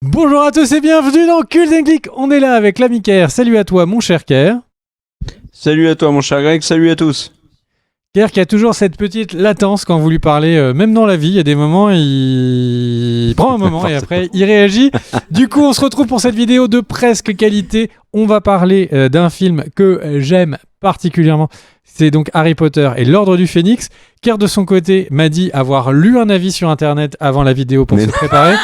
Bonjour à tous et bienvenue dans Cult & Geek. On est là avec l'ami Ker. Salut à toi mon cher Ker. Salut à toi mon cher Greg, salut à tous. Ker qui a toujours cette petite latence quand vous lui parlez, même dans la vie, il y a des moments, il prend un moment et après il réagit. Du coup on se retrouve pour cette vidéo de presque qualité. On va parler d'un film que j'aime particulièrement. C'est donc Harry Potter et l'Ordre du Phénix. Ker de son côté m'a dit avoir lu un avis sur internet avant la vidéo pour se préparer.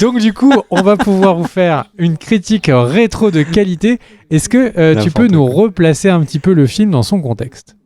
Donc du coup, on va pouvoir vous faire une critique rétro de qualité. Est-ce que tu peux nous replacer un petit peu le film dans son contexte ?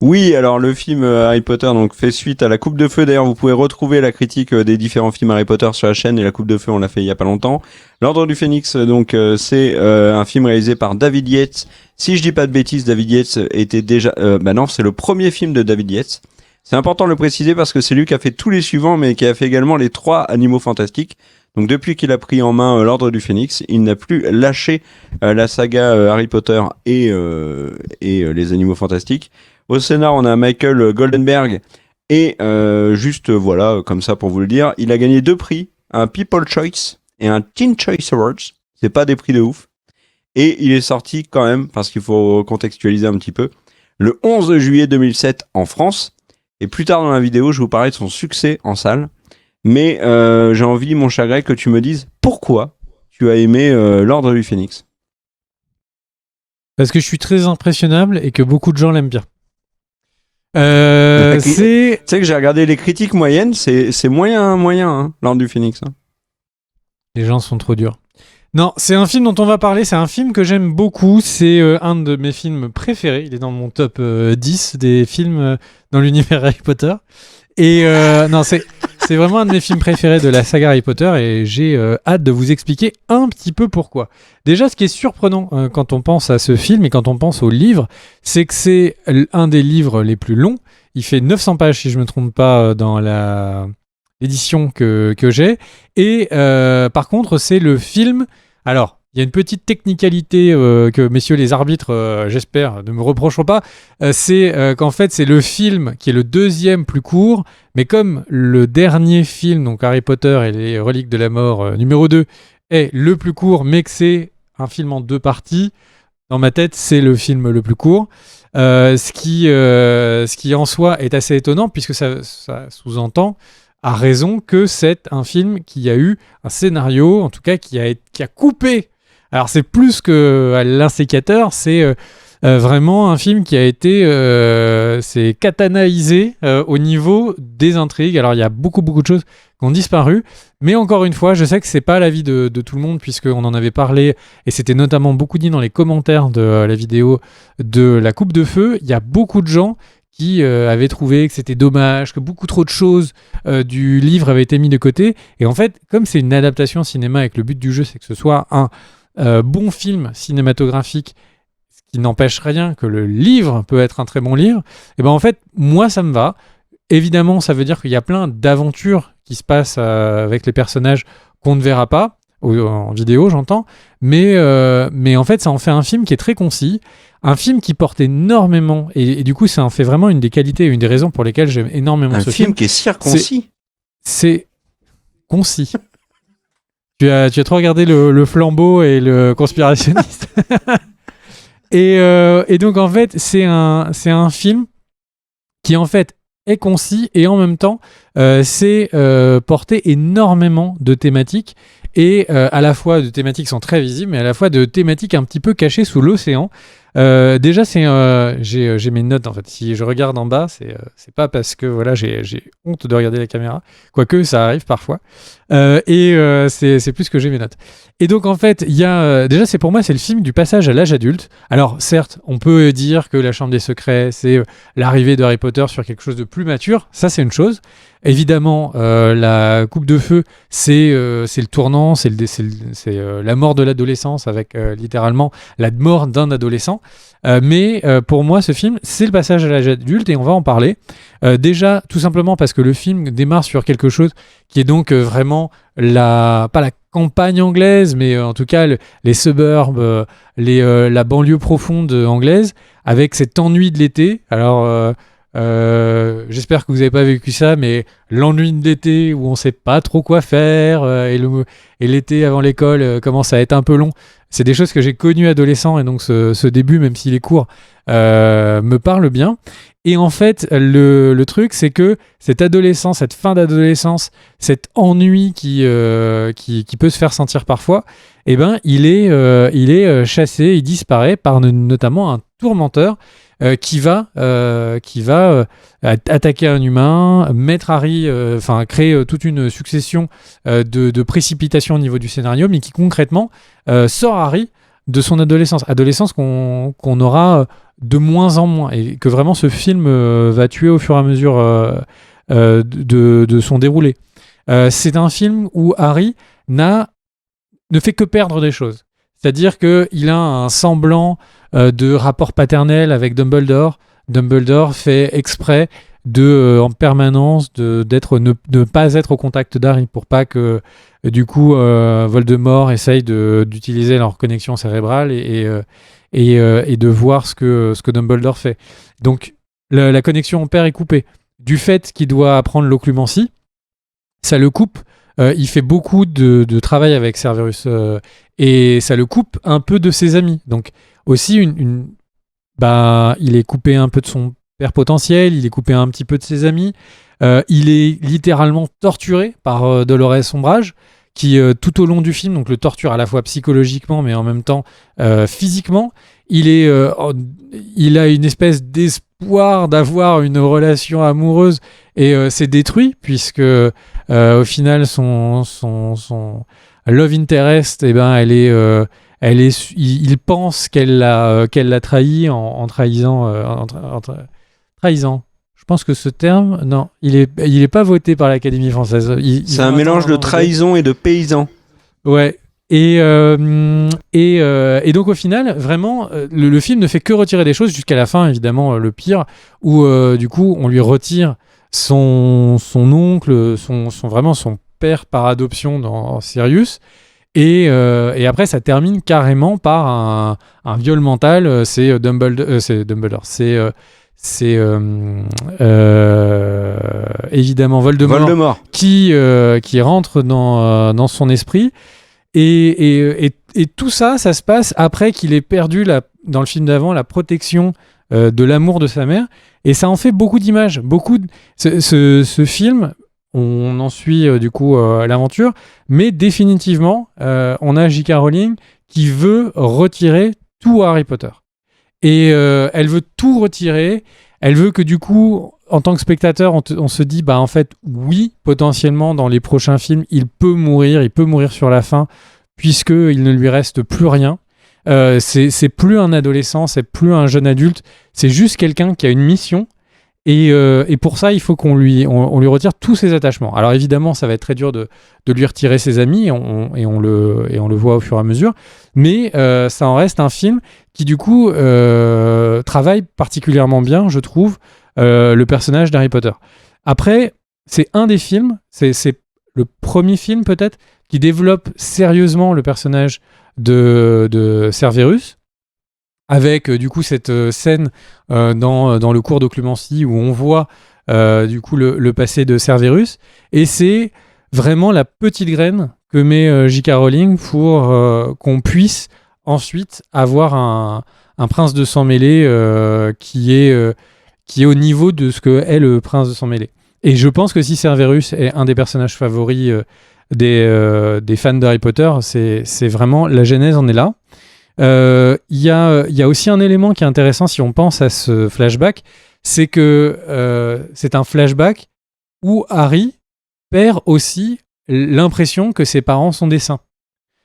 Oui, alors le film Harry Potter donc fait suite à la Coupe de Feu. D'ailleurs, vous pouvez retrouver la critique des différents films Harry Potter sur la chaîne, et la Coupe de Feu, on l'a fait il y a pas longtemps. L'Ordre du Phénix, donc c'est un film réalisé par David Yates. Si je dis pas de bêtises, David Yates était déjà non, c'est le premier film de David Yates. C'est important de le préciser parce que c'est lui qui a fait tous les suivants, mais qui a fait également les 3 Animaux Fantastiques. Donc depuis qu'il a pris en main l'Ordre du Phénix, il n'a plus lâché la saga Harry Potter et les Animaux Fantastiques. Au scénar, on a Michael Goldenberg et juste voilà, comme ça pour vous le dire, il a gagné 2 prix, un People Choice et un Teen Choice Awards. C'est pas des prix de ouf. Et il est sorti quand même, parce qu'il faut contextualiser un petit peu, le 11 juillet 2007 en France. Et plus tard dans la vidéo, je vous parlerai de son succès en salle. Mais j'ai envie, mon cher Greg, que tu me dises pourquoi tu as aimé l'Ordre du Phénix. Parce que je suis très impressionnable et que beaucoup de gens l'aiment bien. Tu sais que j'ai regardé les critiques moyennes, c'est moyen, hein, l'Ordre du Phénix. Hein. Les gens sont trop durs. Non, c'est un film dont on va parler, c'est un film que j'aime beaucoup, c'est un de mes films préférés, il est dans mon top 10 des films dans l'univers Harry Potter. Et non, c'est vraiment un de mes films préférés de la saga Harry Potter et j'ai hâte de vous expliquer un petit peu pourquoi. Déjà, ce qui est surprenant quand on pense à ce film et quand on pense au livre, c'est que c'est un des livres les plus longs. Il fait 900 pages, si je ne me trompe pas, dans l'édition que j'ai. Et par contre, c'est le film... Alors, il y a une petite technicalité que messieurs les arbitres, j'espère, ne me reprocheront pas. C'est qu'en fait, c'est le film qui est le deuxième plus court. Mais comme le dernier film, donc Harry Potter et les Reliques de la Mort, numéro 2, est le plus court, mais que c'est un film en 2 parties, dans ma tête, c'est le film le plus court. Ce qui en soi est assez étonnant, puisque ça sous-entend a raison que c'est un film qui a eu un scénario, en tout cas qui a coupé. Alors c'est plus que l'insécateur, c'est vraiment un film qui a été c'est katanaïsé au niveau des intrigues. Alors il y a beaucoup de choses qui ont disparu, mais encore une fois, je sais que c'est pas l'avis de tout le monde, puisqu'on en avait parlé, et c'était notamment beaucoup dit dans les commentaires de la vidéo de la Coupe de Feu. Il y a beaucoup de gens qui avaient trouvé que c'était dommage, que beaucoup trop de choses du livre avaient été mis de côté. Et en fait, comme c'est une adaptation cinéma et que le but du jeu, c'est que ce soit un bon film cinématographique, ce qui n'empêche rien que le livre peut être un très bon livre, et ben en fait, moi, ça me va. Évidemment, ça veut dire qu'il y a plein d'aventures qui se passent avec les personnages qu'on ne verra pas, en vidéo, j'entends, mais en fait, ça en fait un film qui est très concis, un film qui porte énormément, et du coup, ça en fait vraiment une des qualités, une des raisons pour lesquelles j'aime énormément ce film. Un film qui est circoncis. C'est concis. Tu as trop regardé le flambeau et le conspirationniste. et donc, en fait, c'est un film qui, en fait, est concis et en même temps, c'est porter énormément de thématiques. Et à la fois de thématiques qui sont très visibles, mais à la fois de thématiques un petit peu cachées sous l'océan. Déjà, j'ai mes notes en fait. Si je regarde en bas, c'est pas parce que voilà, j'ai honte de regarder la caméra, quoique ça arrive parfois. C'est plus que j'ai mes notes. Et donc en fait, il y a déjà, c'est pour moi, c'est le film du passage à l'âge adulte. Alors certes, on peut dire que La Chambre des Secrets, c'est l'arrivée de Harry Potter sur quelque chose de plus mature. Ça, c'est une chose. Évidemment, la Coupe de Feu, c'est le tournant, c'est la mort de l'adolescence avec littéralement la mort d'un adolescent. Mais pour moi, ce film, c'est le passage à l'âge adulte et on va en parler. Déjà, tout simplement parce que le film démarre sur quelque chose qui est donc vraiment pas la campagne anglaise, mais en tout cas les suburbs, la banlieue profonde anglaise, avec cet ennui de l'été. Alors j'espère que vous n'avez pas vécu ça, mais l'ennui de l'été où on sait pas trop quoi faire et l'été avant l'école commence à être un peu long. C'est des choses que j'ai connues adolescent et donc ce début, même s'il est court, me parle bien. Et en fait, le truc, c'est que cette adolescence, cette fin d'adolescence, cet ennui qui peut se faire sentir parfois, eh ben, il est chassé, il disparaît par notamment un tourmenteur qui va attaquer un humain, mettre Harry, créer toute une succession de précipitations au niveau du scénario, mais qui concrètement sort Harry de son adolescence qu'on aura de moins en moins, et que vraiment ce film va tuer au fur et à mesure de son déroulé. C'est un film où Harry ne fait que perdre des choses. C'est-à-dire qu'il a un semblant de rapport paternel avec Dumbledore. Dumbledore fait exprès en permanence ne pas être au contact d'Harry pour pas que du coup Voldemort essaye d'utiliser leur connexion cérébrale et de voir ce que Dumbledore fait. Donc la connexion père est coupée. Du fait qu'il doit apprendre l'occlumencie, ça le coupe. Il fait beaucoup de travail avec Cerberus et ça le coupe un peu de ses amis. Donc aussi il est coupé un peu de son père potentiel, il est coupé un petit peu de ses amis. Il est littéralement torturé par Dolores Sombrage, qui tout au long du film donc le torture à la fois psychologiquement mais en même temps physiquement. Il a une espèce d'espoir d'avoir une relation amoureuse et c'est détruit puisque au final son love interest, eh ben il pense qu'elle l'a trahi en trahissant. Trahissant. Je pense que ce terme, non, il est pas voté par l'Académie française. C'est un mélange de trahison et de paysan. Ouais. Et donc au final, vraiment, le film ne fait que retirer des choses jusqu'à la fin, évidemment, le pire, où du coup on lui retire son oncle, vraiment son père par adoption dans Sirius. Et après, ça termine carrément par un viol mental. C'est Dumbledore. C'est évidemment Voldemort. Qui rentre dans son esprit. Et tout ça se passe après qu'il ait perdu, dans le film d'avant, la protection de l'amour de sa mère. Et ça en fait beaucoup d'images. Ce film, on en suit du coup l'aventure, mais définitivement, on a J.K. Rowling qui veut retirer tout Harry Potter. Et elle veut tout retirer. Elle veut que du coup, en tant que spectateur, on se dit, bah en fait, oui, potentiellement, dans les prochains films, il peut mourir sur la fin, puisqu'il ne lui reste plus rien. C'est plus un adolescent, c'est plus un jeune adulte, c'est juste quelqu'un qui a une mission. Et pour ça, il faut qu'on lui retire tous ses attachements. Alors évidemment, ça va être très dur de lui retirer ses amis, et on le voit au fur et à mesure. Mais ça en reste un film qui, du coup, travaille particulièrement bien, je trouve, le personnage d'Harry Potter. Après, c'est un des films, c'est le premier film peut-être, qui développe sérieusement le personnage de Cerberus. Avec du coup cette scène dans le cours d'occlumencie où on voit du coup le passé de Cerberus, et c'est vraiment la petite graine que met J.K. Rowling pour qu'on puisse ensuite avoir un prince de sang mêlé qui est au niveau de ce que est le prince de sang mêlé. Et je pense que si Cerberus est un des personnages favoris des fans d'Harry Potter, c'est vraiment, la genèse en est là. Il y a aussi un élément qui est intéressant si on pense à ce flashback, c'est que c'est un flashback où Harry perd aussi l'impression que ses parents sont des saints.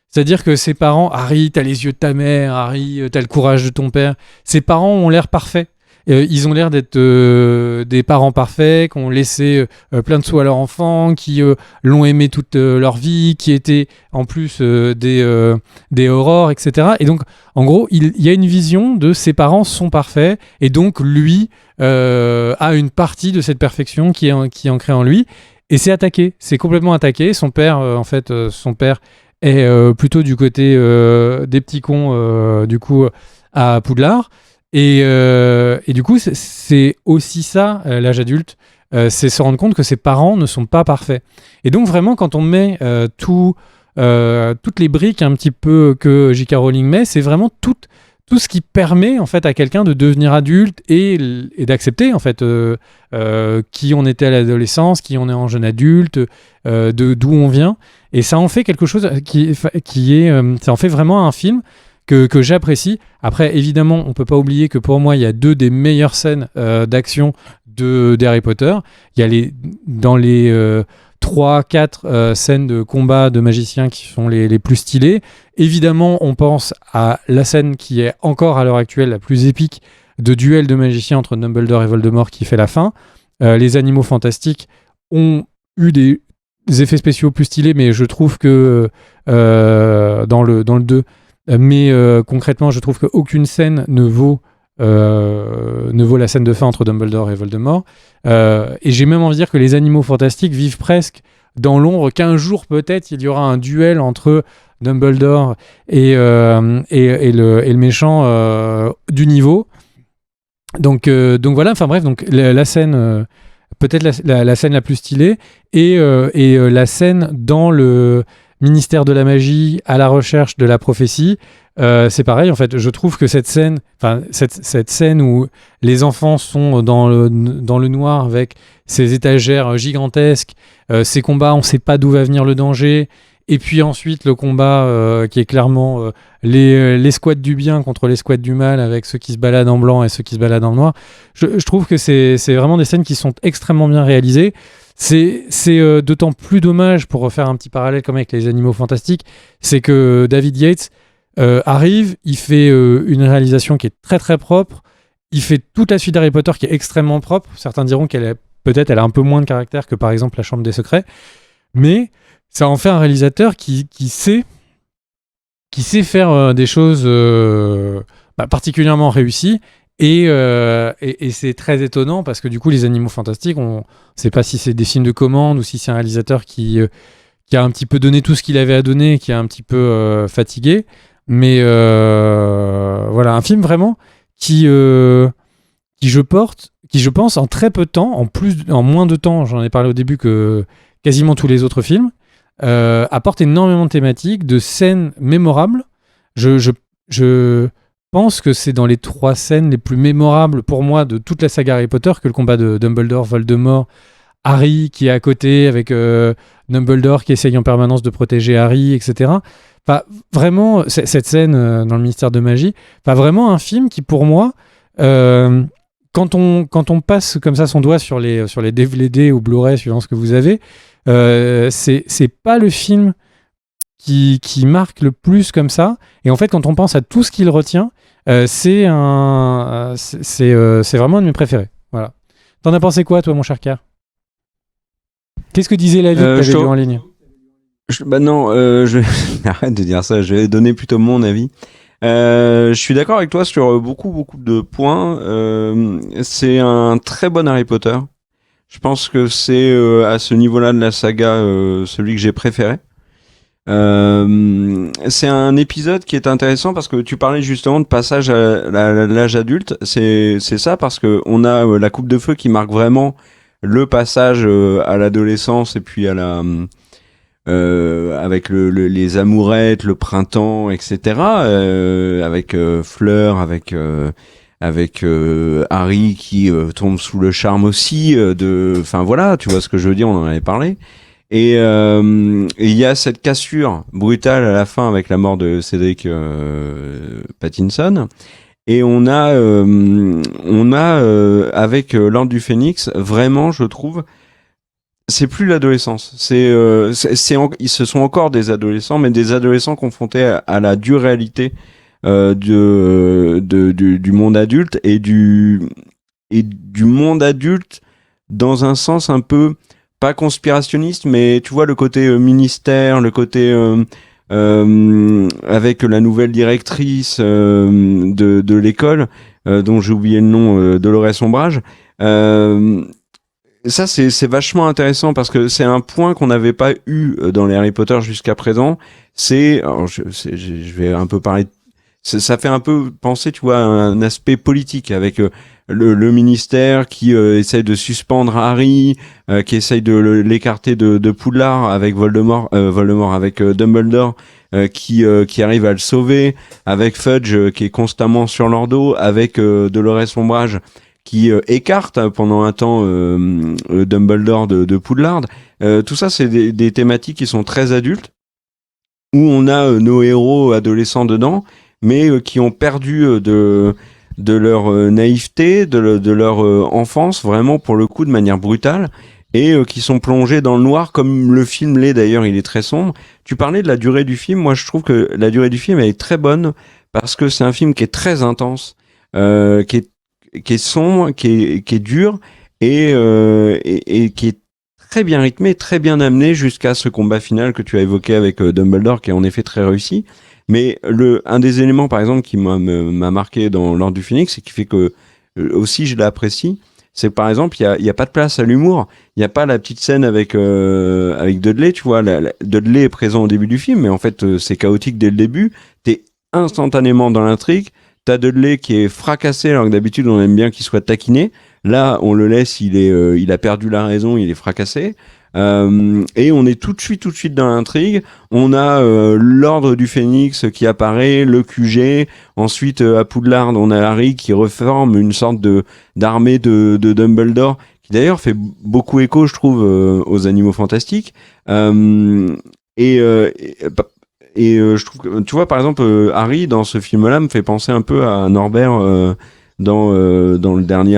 C'est-à-dire que ses parents, Harry, t'as les yeux de ta mère, Harry, t'as le courage de ton père. Ses parents ont l'air parfaits. Ils ont l'air d'être des parents parfaits, qui ont laissé plein de sous à leur enfant, qui l'ont aimé toute leur vie, qui étaient en plus des aurores, etc. Et donc, en gros, il y a une vision de ses parents sont parfaits, et donc lui a une partie de cette perfection qui est ancrée en lui, et c'est attaqué, c'est complètement attaqué. Son père, son père est plutôt du côté des petits cons, du coup, à Poudlard. Et du coup, c'est aussi ça, l'âge adulte, c'est se rendre compte que ses parents ne sont pas parfaits. Et donc vraiment, quand on met toutes les briques un petit peu que J.K. Rowling met, c'est vraiment tout ce qui permet en fait à quelqu'un de devenir adulte et d'accepter en fait qui on était à l'adolescence, qui on est en jeune adulte, d'où on vient. Et ça en fait quelque chose ça en fait vraiment un film que j'apprécie. Après, évidemment, on peut pas oublier que pour moi, il y a deux des meilleures scènes d'action d'Harry Potter. Il y a dans les 3-4 scènes de combat de magiciens qui sont les plus stylées. Évidemment, on pense à la scène qui est encore à l'heure actuelle la plus épique de duel de magiciens entre Dumbledore et Voldemort qui fait la fin. Les animaux fantastiques ont eu des effets spéciaux plus stylés, mais je trouve que dans le 2, mais concrètement, je trouve qu'aucune scène ne vaut la scène de fin entre Dumbledore et Voldemort. Et j'ai même envie de dire que les animaux fantastiques vivent presque dans l'ombre, qu'un jour peut-être il y aura un duel entre Dumbledore et le méchant du niveau. Donc voilà, enfin bref, donc la scène, peut-être la scène la plus stylée, et la scène dans le ministère de la magie à la recherche de la prophétie. C'est pareil, en fait, je trouve que cette scène où les enfants sont dans le noir avec ces étagères gigantesques, ces combats, on ne sait pas d'où va venir le danger, et puis ensuite le combat qui est clairement les squads du bien contre les squads du mal, avec ceux qui se baladent en blanc et ceux qui se baladent en noir. Je trouve que c'est vraiment des scènes qui sont extrêmement bien réalisées. C'est d'autant plus dommage, pour refaire un petit parallèle comme avec les animaux fantastiques, c'est que David Yates arrive, il fait une réalisation qui est très très propre, il fait toute la suite d'Harry Potter qui est extrêmement propre. Certains diront qu'elle a un peu moins de caractère que par exemple La Chambre des Secrets, mais ça en fait un réalisateur qui sait faire des choses particulièrement réussies. Et c'est très étonnant parce que du coup, les animaux fantastiques, on ne sait pas si c'est des films de commande ou si c'est un réalisateur qui a un petit peu donné tout ce qu'il avait à donner, qui est un petit peu fatigué. Mais voilà, un film vraiment qui je pense, en très peu de temps, en moins de temps, j'en ai parlé au début que quasiment tous les autres films, apporte énormément de thématiques, de scènes mémorables. Je pense que c'est dans les 3 scènes les plus mémorables pour moi de toute la saga Harry Potter que le combat de Dumbledore, Voldemort, Harry qui est à côté avec Dumbledore qui essaye en permanence de protéger Harry, etc. Enfin, vraiment, cette scène dans le ministère de magie, enfin, vraiment un film qui pour moi, quand on passe comme ça son doigt sur les DVD ou Blu-ray suivant ce que vous avez, c'est pas le film qui marque le plus comme ça. Et en fait, quand on pense à tout ce qu'il retient, c'est vraiment un de mes préférés. Voilà. T'en as pensé quoi, toi, mon cher Kerr ? Qu'est-ce que disait la vie que t'avais lu en ligne ? Arrête de dire ça, je vais donner plutôt mon avis. Je suis d'accord avec toi sur beaucoup de points. C'est un très bon Harry Potter. Je pense que c'est à ce niveau-là de la saga celui que j'ai préféré. C'est un épisode qui est intéressant parce que tu parlais justement de passage à l'âge adulte. C'est ça, parce que on a la coupe de feu qui marque vraiment le passage à l'adolescence, et puis à la avec les amourettes, le printemps, etc. Avec Fleur, avec Harry qui tombe sous le charme aussi enfin voilà, tu vois ce que je veux dire, on en avait parlé. Et il y a cette cassure brutale à la fin avec la mort de Cédric Pattinson. Et on a avec l'Ordre du Phénix, vraiment, je trouve, c'est plus l'adolescence. Ils se sont encore des adolescents, mais des adolescents confrontés à la dure réalité du monde adulte et du monde adulte dans un sens un peu pas conspirationniste, mais tu vois le côté ministère, le côté avec la nouvelle directrice de l'école dont j'ai oublié le nom, Dolores Ombrage. Ça c'est vachement intéressant parce que c'est un point qu'on n'avait pas eu dans les Harry Potter jusqu'à présent. Alors je vais un peu parler. ça fait un peu penser, tu vois, à un aspect politique avec le ministère qui essaye de suspendre Harry, qui essaye de l'écarter de Poudlard avec Voldemort avec Dumbledore, qui arrive à le sauver, avec Fudge qui est constamment sur leur dos, avec Dolores Ombrage qui écarte pendant un temps Dumbledore de Poudlard. Tout ça, c'est des thématiques qui sont très adultes, où on a nos héros adolescents dedans, mais qui ont perdu de leur naïveté, de leur enfance, vraiment pour le coup de manière brutale, et qui sont plongés dans le noir, comme le film l'est d'ailleurs, il est très sombre. Tu parlais de la durée du film, moi je trouve que la durée du film elle est très bonne, parce que c'est un film qui est très intense, qui est sombre, qui est dur, et qui est très bien rythmé, très bien amené jusqu'à ce combat final que tu as évoqué avec Dumbledore, qui est en effet très réussi. Mais un des éléments, par exemple, qui m'a marqué dans l'Ordre du Phénix, et qui fait que aussi je l'apprécie, c'est que par exemple, il y a pas de place à l'humour. Il n'y a pas la petite scène avec Dudley, tu vois. Dudley est présent au début du film, mais en fait, c'est chaotique dès le début. T'es instantanément dans l'intrigue. T'as Dudley qui est fracassé, alors que d'habitude, on aime bien qu'il soit taquiné. Là, on le laisse, il a perdu la raison, il est fracassé. Et on est tout de suite dans l'intrigue. On a l'Ordre du Phénix qui apparaît, le QG. Ensuite, à Poudlard, on a Harry qui reforme une sorte d'armée de Dumbledore, qui d'ailleurs fait beaucoup écho, je trouve, aux Animaux Fantastiques. Je trouve que, tu vois, par exemple, Harry dans ce film-là me fait penser un peu à Norbert dans le dernier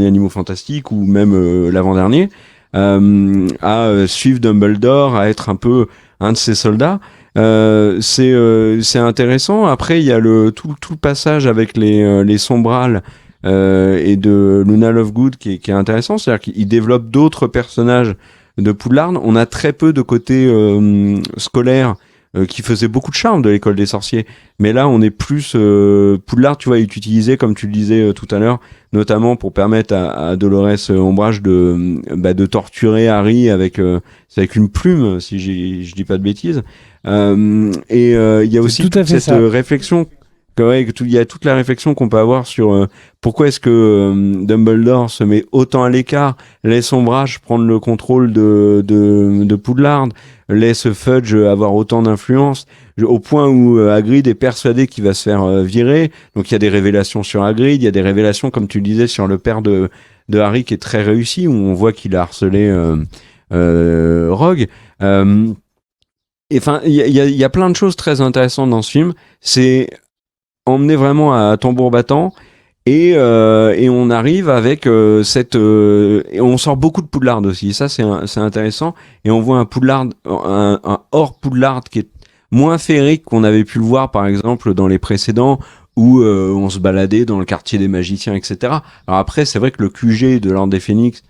Animaux Fantastiques, ou même l'avant-dernier. À suivre Dumbledore, à être un peu un de ses soldats. C'est intéressant. Après, il y a tout le passage avec les Sombrals et de Luna Lovegood qui est intéressant. C'est-à-dire qu'il développe d'autres personnages de Poudlard. On a très peu de côté scolaire qui faisait beaucoup de charme de l'école des sorciers. Mais là, on est plus... Poudlard, tu vois, est utilisé, comme tu le disais tout à l'heure, notamment pour permettre à Dolores Ombrage de torturer Harry avec une plume, si je dis pas de bêtises. Il y a aussi toute cette réflexion... Il y a toute la réflexion qu'on peut avoir sur pourquoi est-ce que Dumbledore se met autant à l'écart, laisse Ombrage prendre le contrôle de Poudlard, laisse Fudge avoir autant d'influence, au point où Hagrid est persuadé qu'il va se faire virer. Donc il y a des révélations sur Hagrid, il y a des révélations, comme tu le disais, sur le père de Harry qui est très réussi, où on voit qu'il a harcelé Rogue. Enfin, il y a plein de choses très intéressantes dans ce film. C'est emmené vraiment à tambour battant, et on arrive avec et on sort beaucoup de Poudlard aussi. Ça, c'est intéressant, et on voit un Poudlard, un hors Poudlard qui est moins féerique qu'on avait pu le voir par exemple dans les précédents, où on se baladait dans le quartier des magiciens, etc. Alors après, c'est vrai que le QG de l'Ordre du Phénix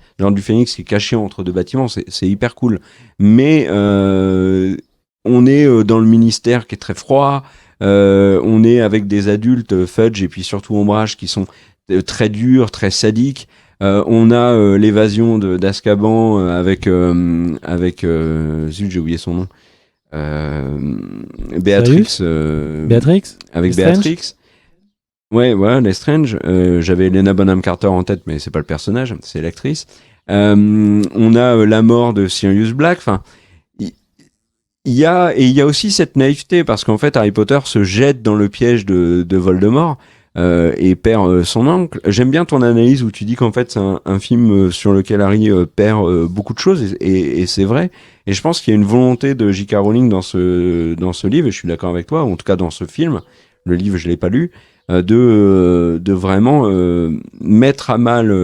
qui est caché entre deux bâtiments, c'est hyper cool, mais on est dans le ministère qui est très froid. On est avec des adultes, Fudge et puis surtout Ombrage, qui sont très durs, très sadiques. On a l'évasion d'Azkaban avec zut, j'ai oublié son nom. Béatrix. Béatrix. Avec Béatrix. Ouais, voilà, Lestrange. J'avais Helena Bonham Carter en tête, mais c'est pas le personnage, c'est l'actrice. On a la mort de Sirius Black. Enfin, il y a aussi cette naïveté, parce qu'en fait Harry Potter se jette dans le piège de Voldemort et perd son oncle. J'aime bien ton analyse où tu dis qu'en fait c'est un film sur lequel Harry perd beaucoup de choses, et c'est vrai. Et je pense qu'il y a une volonté de J.K. Rowling dans ce livre, et je suis d'accord avec toi, ou en tout cas dans ce film. Le livre, je l'ai pas lu, de vraiment mettre à mal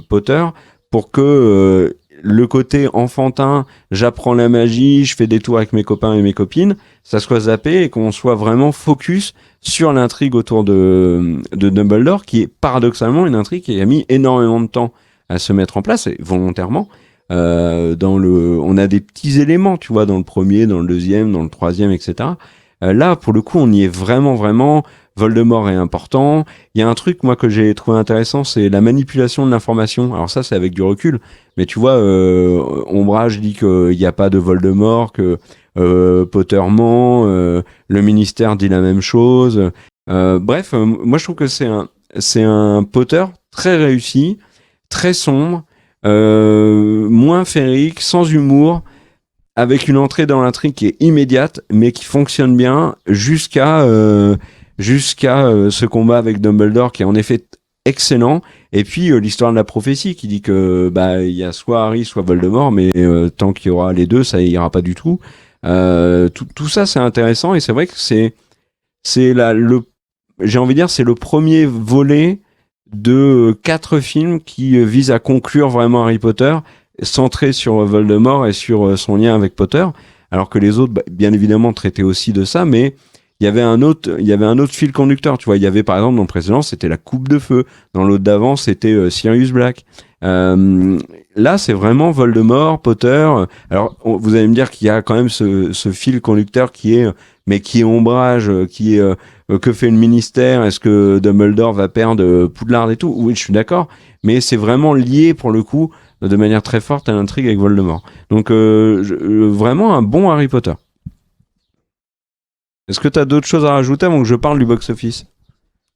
Potter, pour que le côté enfantin, j'apprends la magie, je fais des tours avec mes copains et mes copines, ça soit zappé, et qu'on soit vraiment focus sur l'intrigue autour de Dumbledore, qui est paradoxalement une intrigue qui a mis énormément de temps à se mettre en place, et volontairement. On a des petits éléments, tu vois, dans le premier, dans le deuxième, dans le troisième, etc. Là, pour le coup, on y est vraiment. Voldemort est important. Il y a un truc, moi, que j'ai trouvé intéressant, c'est la manipulation de l'information. Alors ça, c'est avec du recul. Mais tu vois, Ombrage dit qu'il n'y a pas de Voldemort, que Potter ment, le ministère dit la même chose. Moi je trouve que c'est un Potter très réussi, très sombre, moins féerique, sans humour, avec une entrée dans l'intrigue qui est immédiate, mais qui fonctionne bien jusqu'à ce combat avec Dumbledore qui est en effet excellent. Et puis l'histoire de la prophétie qui dit que il y a soit Harry soit Voldemort, mais tant qu'il y aura les deux, ça ira pas du tout. Tout ça c'est intéressant et c'est vrai que j'ai envie de dire c'est le premier volet de 4 films qui visent à conclure vraiment Harry Potter, centré sur Voldemort et sur son lien avec Potter, alors que les autres bien évidemment traitaient aussi de ça, mais il y avait un autre fil conducteur, tu vois. Il y avait par exemple dans le précédent, c'était la coupe de feu. Dans l'autre d'avant, c'était Sirius Black. Là, c'est vraiment Voldemort, Potter. Alors, vous allez me dire qu'il y a quand même ce fil conducteur qui est ombrage, qui est que fait le ministère. Est-ce que Dumbledore va perdre Poudlard et tout? Oui, je suis d'accord. Mais c'est vraiment lié pour le coup de manière très forte à l'intrigue avec Voldemort. Donc, vraiment un bon Harry Potter. Est-ce que tu as d'autres choses à rajouter avant que je parle du box-office?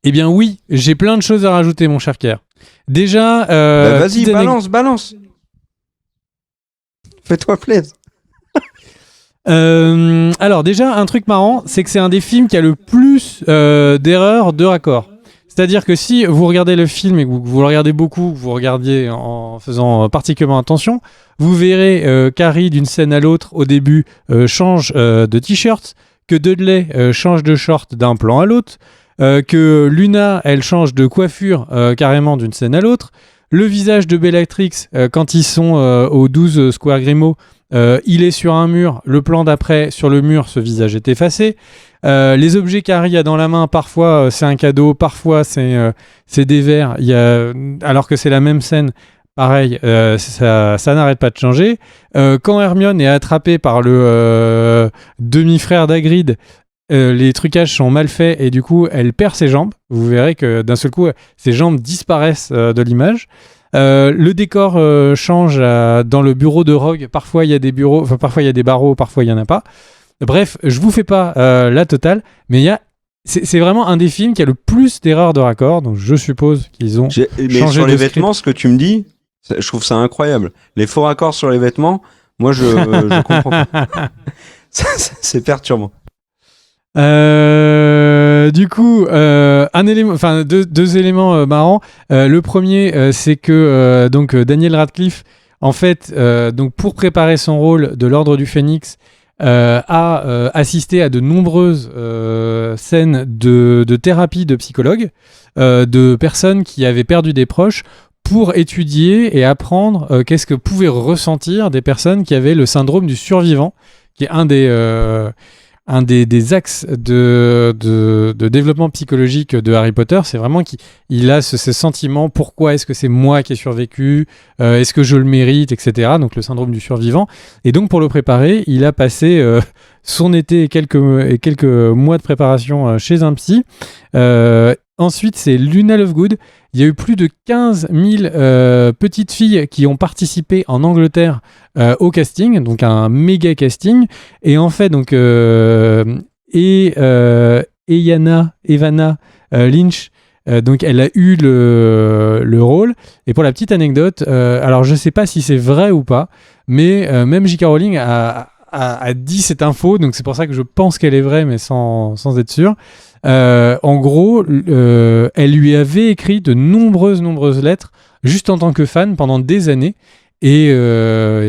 Eh bien oui, j'ai plein de choses à rajouter, mon cher Kerr. Déjà, vas-y, balance. Fais-toi plaisir. Alors déjà, un truc marrant, c'est que c'est un des films qui a le plus d'erreurs de raccord. C'est-à-dire que si vous regardez le film et que vous le regardez beaucoup, que vous regardiez en faisant particulièrement attention, vous verrez qu'Harry, d'une scène à l'autre, au début, change de t-shirt, que Dudley change de short d'un plan à l'autre, que Luna, elle change de coiffure carrément d'une scène à l'autre. Le visage de Bellatrix, quand ils sont au 12 Square Grimaud, il est sur un mur. Le plan d'après, sur le mur, ce visage est effacé. Les objets qu'Harry a dans la main, parfois c'est un cadeau, parfois c'est des verres. Alors que c'est la même scène, pareil, ça n'arrête pas de changer. Quand Hermione est attrapée par le demi-frère d'Hagrid, les trucages sont mal faits et du coup elle perd ses jambes. Vous verrez que d'un seul coup ses jambes disparaissent de l'image. Le décor change dans le bureau de Rogue. Parfois il y a des bureaux, parfois il y a des barreaux, parfois il y en a pas. Bref, je vous fais pas la totale, mais c'est vraiment un des films qui a le plus d'erreurs de raccord. Donc je suppose qu'ils ont mais changé sur les de vêtements, ce que tu me dis, je trouve ça incroyable. Les faux raccords sur les vêtements, moi je comprends pas. C'est perturbant. Du coup, deux éléments marrants. Le premier, c'est que donc Daniel Radcliffe, en fait, donc pour préparer son rôle de l'Ordre du Phénix, a assisté à de nombreuses scènes de thérapie de psychologues, de personnes qui avaient perdu des proches, pour étudier et apprendre qu'est-ce que pouvaient ressentir des personnes qui avaient le syndrome du survivant, qui est un des axes de développement psychologique de Harry Potter. C'est vraiment qu'il a ce sentiment, pourquoi est-ce que c'est moi qui ai survécu, est-ce que je le mérite, etc. Donc le syndrome du survivant. Et donc pour le préparer, il a passé son été et quelques mois de préparation chez un psy. Ensuite, c'est Luna Lovegood. Il y a eu plus de 15 000 petites filles qui ont participé en Angleterre au casting, donc un méga casting. Et en fait, donc, Evana Lynch, donc elle a eu le rôle. Et pour la petite anecdote, alors je ne sais pas si c'est vrai ou pas, mais même J.K. Rowling a dit cette info, donc c'est pour ça que je pense qu'elle est vraie, mais sans être sûr. En gros, elle lui avait écrit de nombreuses lettres, juste en tant que fan, pendant des années. Et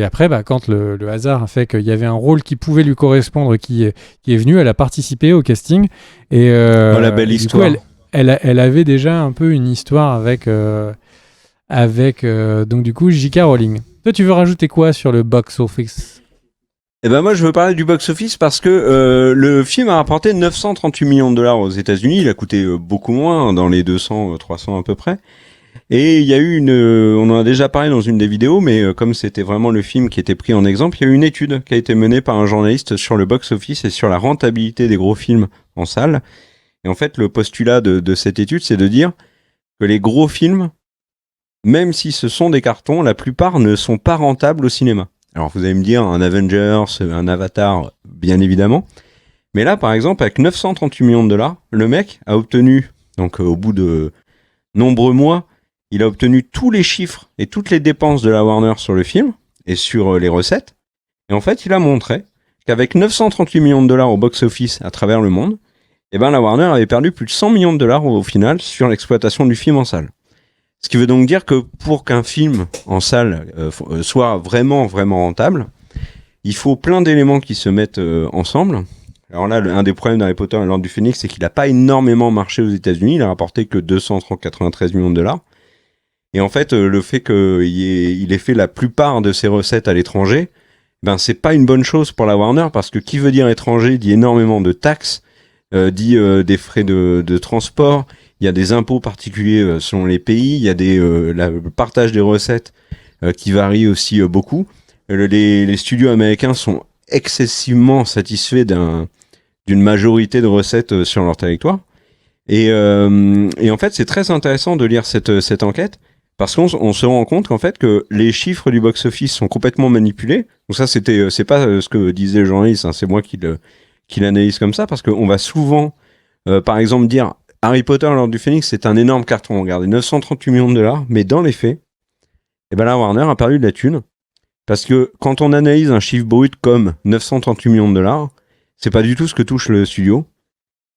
après, quand le hasard a fait qu'il y avait un rôle qui pouvait lui correspondre, qui est venu, elle a participé au casting. Et la belle histoire. Coup, elle avait déjà un peu une histoire avec donc du coup J.K. Rowling. Toi, tu veux rajouter quoi sur le box-office ? Eh ben moi je veux parler du box-office parce que le film a rapporté 938 millions de dollars aux États-Unis. Il a coûté beaucoup moins, dans les 200, 300 à peu près. Et il y a eu on en a déjà parlé dans une des vidéos, mais comme c'était vraiment le film qui était pris en exemple, il y a eu une étude qui a été menée par un journaliste sur le box-office et sur la rentabilité des gros films en salle. Et en fait, le postulat de cette étude, c'est de dire que les gros films, même si ce sont des cartons, la plupart ne sont pas rentables au cinéma. Alors vous allez me dire un Avengers, un Avatar, bien évidemment, Mais là, par exemple, avec 938 millions de dollars, le mec a obtenu, donc au bout de nombreux mois, il a obtenu tous les chiffres et toutes les dépenses de la Warner sur le film et sur les recettes. Et en fait, il a montré qu'avec 938 millions de dollars au box-office à travers le monde, eh ben, la Warner avait perdu plus de 100 millions de dollars au final sur l'exploitation du film en salle. Ce qui veut donc dire que pour qu'un film en salle soit vraiment, vraiment rentable, il faut plein d'éléments qui se mettent ensemble. Alors là, un des problèmes d'Harry Potter et l'Ordre du Phénix, c'est qu'il n'a pas énormément marché aux États-Unis. Il a rapporté que 293 millions de dollars. Et en fait, le fait qu'il ait fait la plupart de ses recettes à l'étranger, ben c'est pas une bonne chose pour la Warner, parce que qui veut dire étranger dit énormément de taxes, dit des frais de transport. Il y a des impôts particuliers selon les pays. Il y a le partage des recettes qui varie aussi beaucoup. Les studios américains sont excessivement satisfaits d'une majorité de recettes sur leur territoire. Et en fait, c'est très intéressant de lire cette enquête, parce qu'on se rend compte qu'en fait que les chiffres du box-office sont complètement manipulés. Donc ça, c'est pas ce que disait le journaliste, hein, c'est moi qui l'analyse comme ça, parce qu'on va souvent, par exemple, dire Harry Potter et l'Ordre du Phénix, c'est un énorme carton. Regardez, 938 millions de dollars, mais dans les faits, eh ben la Warner a perdu de la thune. Parce que quand on analyse un chiffre brut comme 938 millions de dollars, c'est pas du tout ce que touche le studio.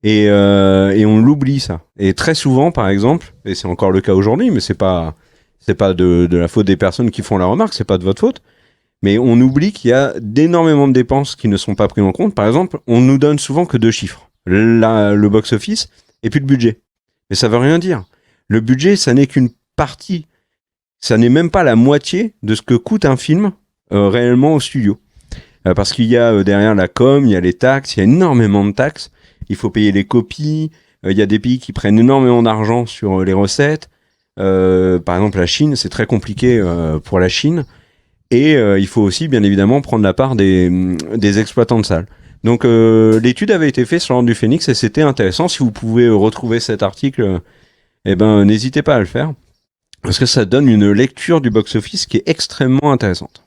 Et on l'oublie, ça. Et très souvent, par exemple, et c'est encore le cas aujourd'hui, mais c'est pas de la faute des personnes qui font la remarque, c'est pas de votre faute, mais on oublie qu'il y a d'énormément de dépenses qui ne sont pas prises en compte. Par exemple, on nous donne souvent que 2 chiffres. Le box-office et puis le budget. Mais ça veut rien dire. Le budget, ça n'est qu'une partie. Ça n'est même pas la moitié de ce que coûte un film réellement au studio. Parce qu'il y a derrière la com, il y a les taxes, il y a énormément de taxes. Il faut payer les copies. Il y a des pays qui prennent énormément d'argent sur les recettes. Par exemple, la Chine, c'est très compliqué pour la Chine. Et il faut aussi, bien évidemment, prendre la part des exploitants de salles. Donc, l'étude avait été faite sur l'Ordre du Phénix et c'était intéressant. Si vous pouvez retrouver cet article, eh ben, n'hésitez pas à le faire. Parce que ça donne une lecture du box-office qui est extrêmement intéressante.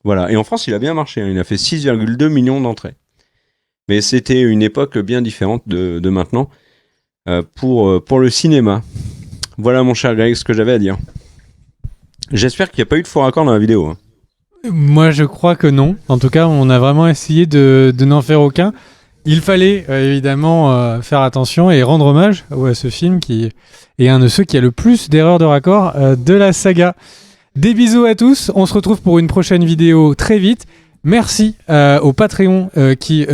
Voilà. Et en France, il a bien marché. Il a fait 6,2 millions d'entrées. Mais c'était une époque bien différente de maintenant pour le cinéma. Voilà, mon cher Greg, ce que j'avais à dire. J'espère qu'il n'y a pas eu de faux raccord dans la vidéo. Hein. Moi, je crois que non. En tout cas, on a vraiment essayé de n'en faire aucun. Il fallait évidemment faire attention et rendre hommage à ce film qui est un de ceux qui a le plus d'erreurs de raccord de la saga. Des bisous à tous. On se retrouve pour une prochaine vidéo très vite. Merci au Patreon qui...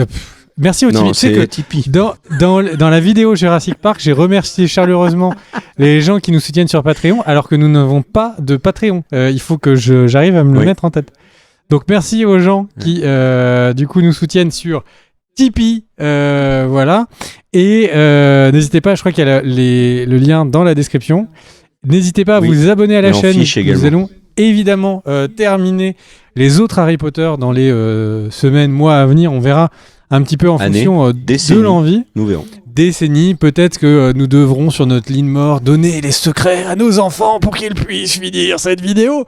merci au Tipeee. Non, c'est Tipeee. Dans la vidéo Jurassic Park, j'ai remercié chaleureusement les gens qui nous soutiennent sur Patreon, alors que nous n'avons pas de Patreon. Il faut que j'arrive à me le mettre en tête. Donc merci aux gens qui du coup nous soutiennent sur Tipeee, voilà. Et n'hésitez pas, je crois qu'il y a le lien dans la description. N'hésitez pas à vous abonner à la chaîne. Nous allons évidemment terminer les autres Harry Potter dans les semaines, mois à venir. On verra un petit peu en fonction de l'envie. Nous verrons. Décennies, peut-être que nous devrons sur notre ligne mort donner les secrets à nos enfants pour qu'ils puissent finir cette vidéo.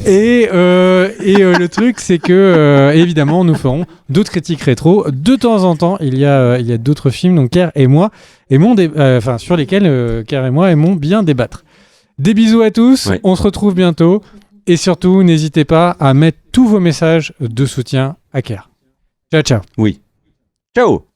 Et le truc, c'est que évidemment, nous ferons d'autres critiques rétro. De temps en temps, il y a d'autres films, donc Kerr et moi, sur lesquels Kerr et moi aimons bien débattre. Des bisous à tous, on se retrouve bientôt. Et surtout, n'hésitez pas à mettre tous vos messages de soutien à Kerr. Ciao, ciao. Oui. Ciao.